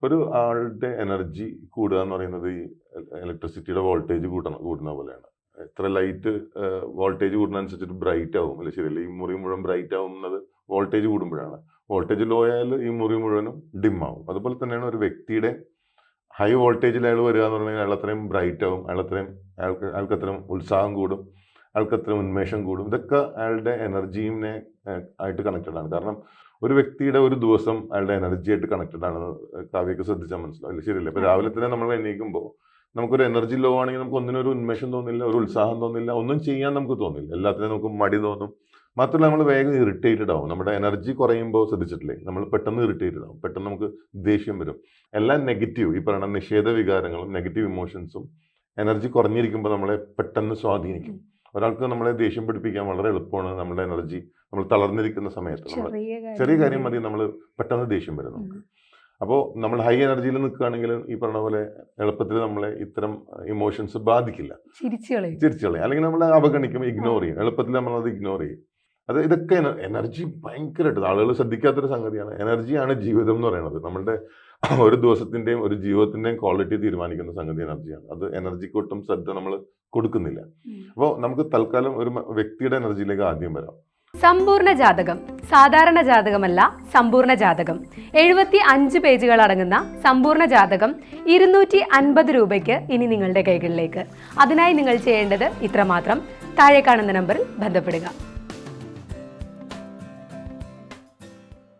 ഒരു ആളുടെ എനർജി കൂടുക എന്ന് പറയുന്നത് ഈ ഇലക്ട്രിസിറ്റിയുടെ വോൾട്ടേജ് കൂടുന്ന പോലെയാണ്. എത്ര ലൈറ്റ് വോൾട്ടേജ് കൂടുന്നതനുസരിച്ചിട്ട് ബ്രൈറ്റ് ആവും, അല്ലെ ശരിയല്ലേ? ഈ മുറി മുഴുവൻ ബ്രൈറ്റ് ആവുന്നത് വോൾട്ടേജ് കൂടുമ്പോഴാണ്. വോൾട്ടേജ് ലോ ആയാൽ ഈ മുറി മുഴുവനും ഡിം ആവും. അതുപോലെ തന്നെയാണ് ഒരു വ്യക്തിയുടെ ഹൈ വോൾട്ടേജിൽ അയാൾ വരിക എന്ന് പറഞ്ഞാൽ അയാൾ അത്രയും ബ്രൈറ്റ് ആവും, അയാൾക്ക് അത്രയും ഉത്സാഹം കൂടും, അയാൾക്ക് അത്രയും ഉന്മേഷം കൂടും. ഇതൊക്കെ അയാളുടെ എനർജിനെ ആയിട്ട് കണക്റ്റഡ് ആണ്. കാരണം ഒരു വ്യക്തിയുടെ ഒരു ദിവസം അയാളുടെ എനർജി ആയിട്ട് കണക്റ്റഡ് ആണ്. കാവ്യൊക്കെ ശ്രദ്ധിച്ചാൽ മനസ്സിലാവില്ല, ശരിയല്ലേ? ഇപ്പൊ രാവിലെ തന്നെ നമ്മൾ എണീക്കുമ്പോൾ നമുക്കൊരു എനർജി ലോ ആണെങ്കിൽ നമുക്ക് ഒന്നിനൊരു ഉന്മേഷം തോന്നില്ല, ഒരു ഉത്സാഹം തോന്നില്ല, ഒന്നും ചെയ്യാൻ നമുക്ക് തോന്നില്ല. എല്ലാത്തിനും നമുക്ക് മടി തോന്നും. മാത്രമല്ല നമ്മൾ വേഗം ഇറിറ്റേറ്റഡ് ആവും. നമ്മുടെ എനർജി കുറയുമ്പോൾ ശ്രദ്ധിച്ചിട്ടില്ലേ, നമ്മൾ പെട്ടെന്ന് ഇറിറ്റേറ്റഡ് ആവും, പെട്ടെന്ന് നമുക്ക് ദേഷ്യം വരും. എല്ലാം നെഗറ്റീവ്, ഈ പറയുന്ന നിഷേധ വികാരങ്ങളും നെഗറ്റീവ് ഇമോഷൻസും എനർജി കുറഞ്ഞിരിക്കുമ്പോൾ നമ്മളെ പെട്ടെന്ന് സ്വാധീനിക്കും. ഒരാൾക്ക് നമ്മളെ ദേഷ്യം പിടിപ്പിക്കാൻ വളരെ എളുപ്പമാണ്. നമ്മുടെ എനർജി നമ്മൾ തളർന്നിരിക്കുന്ന സമയത്ത് ചെറിയ കാര്യം മതി നമ്മൾ പെട്ടെന്ന് ദേഷ്യം വരും നമുക്ക്. അപ്പോൾ നമ്മൾ ഹൈ എനർജിയിൽ നിൽക്കുകയാണെങ്കിൽ ഈ പറഞ്ഞ പോലെ എളുപ്പത്തിൽ നമ്മളെ ഇത്തരം ഇമോഷൻസ് ബാധിക്കില്ല, ചിരിച്ചു കളയും, അല്ലെങ്കിൽ നമ്മളെ അവഗണിക്കും, ഇഗ്നോർ ചെയ്യും. എളുപ്പത്തിൽ നമ്മളത് ഇഗ്നോർ ചെയ്യും. ഇതൊക്കെ എനർജി ഭയങ്കരമായിട്ട് ആളുകൾ ശ്രദ്ധിക്കാത്തൊരു സംഗതിയാണ്. എനർജിയാണ് ജീവിതം എന്ന് പറയുന്നത്. നമ്മളുടെ ഒരു ദിവസത്തിന്റെയും ഒരു ജീവിതത്തിന്റെയും ക്വാളിറ്റി തീരുമാനിക്കുന്ന സംഗതി എനർജിയാണ്. അത് എനർജിക്ക് ഒട്ടും ശ്രദ്ധ നമ്മൾ കൊടുക്കുന്നില്ല. അപ്പോൾ നമുക്ക് തൽക്കാലം ഒരു വ്യക്തിയുടെ എനർജിയിലേക്ക് ആദ്യം വരാം. സമ്പൂർണ്ണ ജാതകം സാധാരണ ജാതകമല്ല, സമ്പൂർണ്ണ ജാതകം 75 പേജുകൾ അടങ്ങുന്ന സമ്പൂർണ്ണ ജാതകം 250 രൂപയ്ക്ക് ഇനി നിങ്ങളുടെ കൈകളിലേക്ക്. അതിനായി നിങ്ങൾ ചെയ്യേണ്ടത് ഇത്രമാത്രം: താഴെ കാണുന്ന നമ്പറിൽ ബന്ധപ്പെടുക.